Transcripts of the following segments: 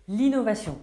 L'innovation,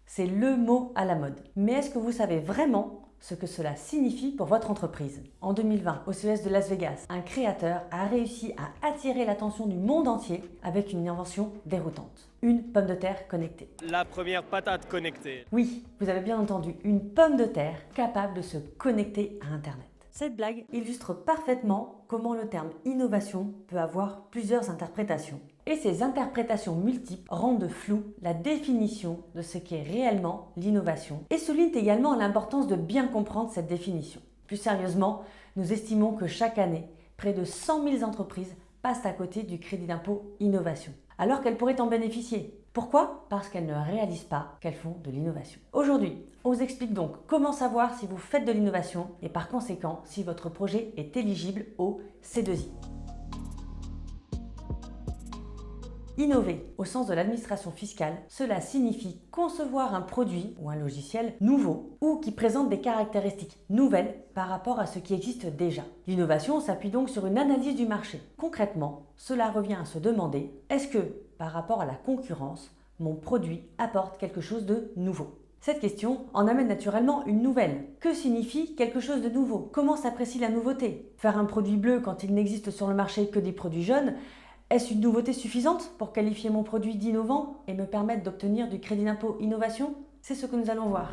c'est le mot à la mode. Mais est-ce que vous savez vraiment ce que cela signifie pour votre entreprise? En 2020, au CES de Las Vegas, un créateur a réussi à attirer l'attention du monde entier avec une invention déroutante. Une pomme de terre connectée. La première patate connectée. Oui, vous avez bien entendu, une pomme de terre capable de se connecter à Internet. Cette blague illustre parfaitement comment le terme innovation peut avoir plusieurs interprétations. Et ces interprétations multiples rendent floue la définition de ce qu'est réellement l'innovation et soulignent également l'importance de bien comprendre cette définition. Plus sérieusement, nous estimons que chaque année, près de 100 000 entreprises passent à côté du crédit d'impôt innovation, alors qu'elles pourraient en bénéficier. Pourquoi? Parce qu'elles ne réalisent pas qu'elles font de l'innovation. Aujourd'hui, on vous explique donc comment savoir si vous faites de l'innovation et par conséquent si votre projet est éligible au C2I. Innover, au sens de l'administration fiscale, cela signifie concevoir un produit ou un logiciel nouveau ou qui présente des caractéristiques nouvelles par rapport à ce qui existe déjà. L'innovation s'appuie donc sur une analyse du marché. Concrètement, cela revient à se demander, est-ce que, par rapport à la concurrence, mon produit apporte quelque chose de nouveau? Cette question en amène naturellement une nouvelle. Que signifie quelque chose de nouveau? Comment s'apprécie la nouveauté? Faire un produit bleu quand il n'existe sur le marché que des produits jaunes, est-ce une nouveauté suffisante pour qualifier mon produit d'innovant et me permettre d'obtenir du crédit d'impôt innovation? C'est ce que nous allons voir.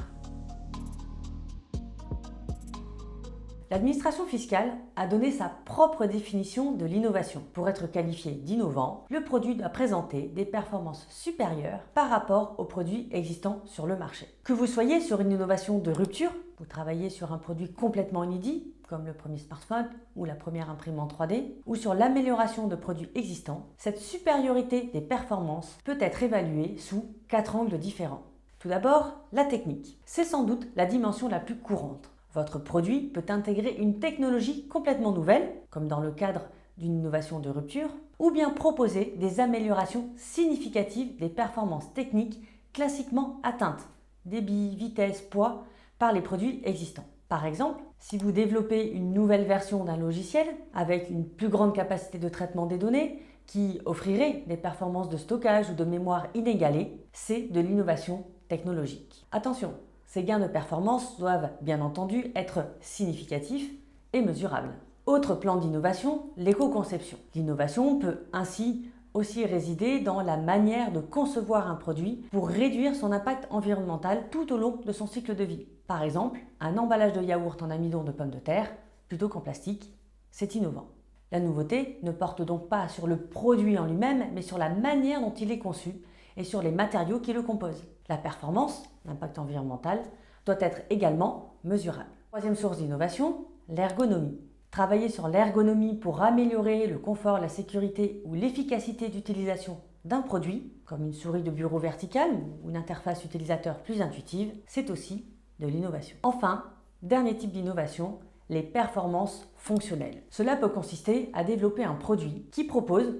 L'administration fiscale a donné sa propre définition de l'innovation. Pour être qualifié d'innovant, le produit doit présenter des performances supérieures par rapport aux produits existants sur le marché. Que vous soyez sur une innovation de rupture, vous travaillez sur un produit complètement inédit, comme le premier smartphone ou la première imprimante 3D, ou sur l'amélioration de produits existants, cette supériorité des performances peut être évaluée sous 4 angles différents. Tout d'abord, la technique. C'est sans doute la dimension la plus courante. Votre produit peut intégrer une technologie complètement nouvelle, comme dans le cadre d'une innovation de rupture, ou bien proposer des améliorations significatives des performances techniques classiquement atteintes, débit, vitesse, poids, par les produits existants. Par exemple, si vous développez une nouvelle version d'un logiciel avec une plus grande capacité de traitement des données, qui offrirait des performances de stockage ou de mémoire inégalées, c'est de l'innovation technologique. Attention, ces gains de performance doivent bien entendu être significatifs et mesurables. Autre plan d'innovation, l'éco-conception. L'innovation peut ainsi aussi résider dans la manière de concevoir un produit pour réduire son impact environnemental tout au long de son cycle de vie. Par exemple, un emballage de yaourt en amidon de pommes de terre plutôt qu'en plastique, c'est innovant. La nouveauté ne porte donc pas sur le produit en lui-même, mais sur la manière dont il est conçu et sur les matériaux qui le composent. La performance, l'impact environnemental, doit être également mesurable. Troisième source d'innovation, l'ergonomie. Travailler sur l'ergonomie pour améliorer le confort, la sécurité ou l'efficacité d'utilisation d'un produit, comme une souris de bureau verticale ou une interface utilisateur plus intuitive, c'est aussi de l'innovation. Enfin, dernier type d'innovation, les performances fonctionnelles. Cela peut consister à développer un produit qui propose,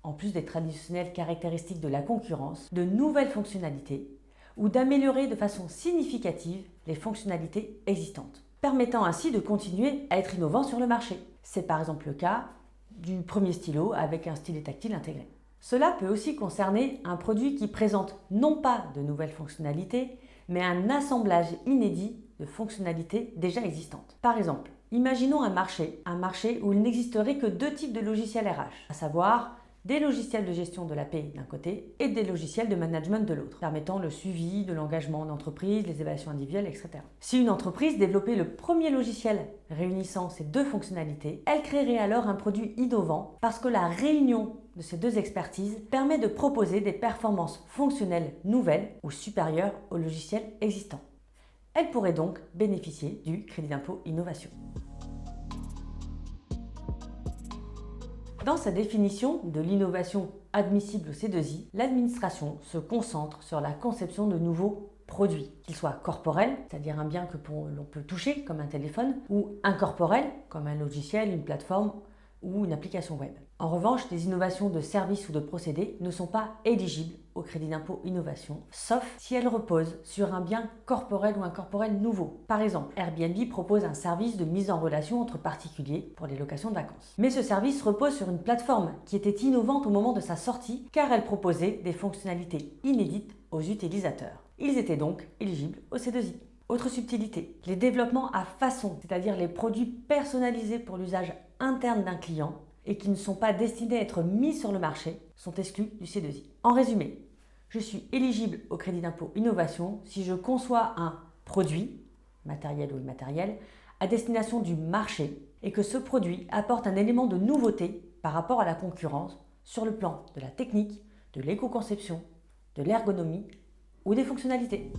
en plus des traditionnelles caractéristiques de la concurrence, de nouvelles fonctionnalités ou d'améliorer de façon significative les fonctionnalités existantes, permettant ainsi de continuer à être innovant sur le marché. C'est par exemple le cas du premier stylo avec un stylet tactile intégré. Cela peut aussi concerner un produit qui présente non pas de nouvelles fonctionnalités, mais un assemblage inédit de fonctionnalités déjà existantes. Par exemple, imaginons un marché où il n'existerait que 2 types de logiciels RH, à savoir des logiciels de gestion de la paie d'un côté et des logiciels de management de l'autre, permettant le suivi de l'engagement d'entreprise, les évaluations individuelles, etc. Si une entreprise développait le premier logiciel réunissant ces 2 fonctionnalités, elle créerait alors un produit innovant parce que la réunion de ces 2 expertises permet de proposer des performances fonctionnelles nouvelles ou supérieures au logiciel existant. Elle pourrait donc bénéficier du crédit d'impôt innovation. Dans sa définition de l'innovation admissible au C2I, l'administration se concentre sur la conception de nouveaux produits, qu'ils soient corporels, c'est-à-dire un bien que l'on peut toucher comme un téléphone, ou incorporels, comme un logiciel, une plateforme ou une application web. En revanche, les innovations de services ou de procédés ne sont pas éligibles au crédit d'impôt innovation, sauf si elle repose sur un bien corporel ou incorporel nouveau. Par exemple, Airbnb propose un service de mise en relation entre particuliers pour les locations de vacances. Mais ce service repose sur une plateforme qui était innovante au moment de sa sortie car elle proposait des fonctionnalités inédites aux utilisateurs. Ils étaient donc éligibles au C2I. Autre subtilité, les développements à façon, c'est-à-dire les produits personnalisés pour l'usage interne d'un client et qui ne sont pas destinés à être mis sur le marché, sont exclus du C2I. En résumé, je suis éligible au crédit d'impôt innovation si je conçois un produit, matériel ou immatériel, à destination du marché et que ce produit apporte un élément de nouveauté par rapport à la concurrence sur le plan de la technique, de l'éco-conception, de l'ergonomie ou des fonctionnalités.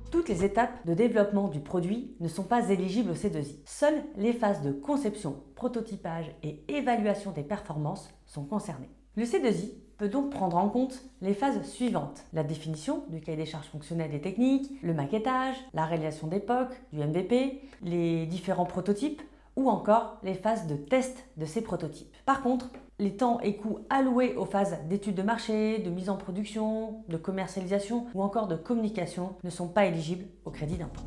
Toutes les étapes de développement du produit ne sont pas éligibles au C2I. Seules les phases de conception, prototypage et évaluation des performances sont concernées. Le C2I peut donc prendre en compte les phases suivantes: la définition du cahier des charges fonctionnelles et techniques, le maquettage, la réalisation des POC, du MVP, les différents prototypes ou encore les phases de test de ces prototypes. Par contre, les temps et coûts alloués aux phases d'études de marché, de mise en production, de commercialisation ou encore de communication ne sont pas éligibles au crédit d'impôt.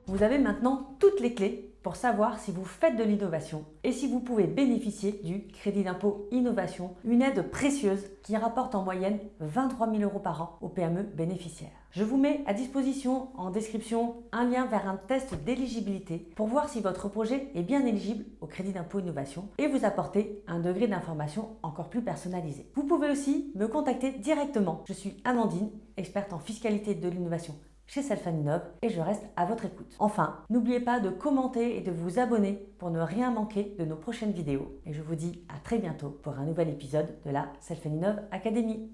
Vous avez maintenant toutes les clés pour savoir si vous faites de l'innovation et si vous pouvez bénéficier du crédit d'impôt innovation, une aide précieuse qui rapporte en moyenne 23 000 € par an aux PME bénéficiaires. Je vous mets à disposition en description un lien vers un test d'éligibilité pour voir si votre projet est bien éligible au crédit d'impôt innovation et vous apporter un degré d'information encore plus personnalisé. Vous pouvez aussi me contacter directement. Je suis Amandine, experte en fiscalité de l'innovation chez Self & Innov et je reste à votre écoute. Enfin, n'oubliez pas de commenter et de vous abonner pour ne rien manquer de nos prochaines vidéos. Et je vous dis à très bientôt pour un nouvel épisode de la Self & Innov Academy.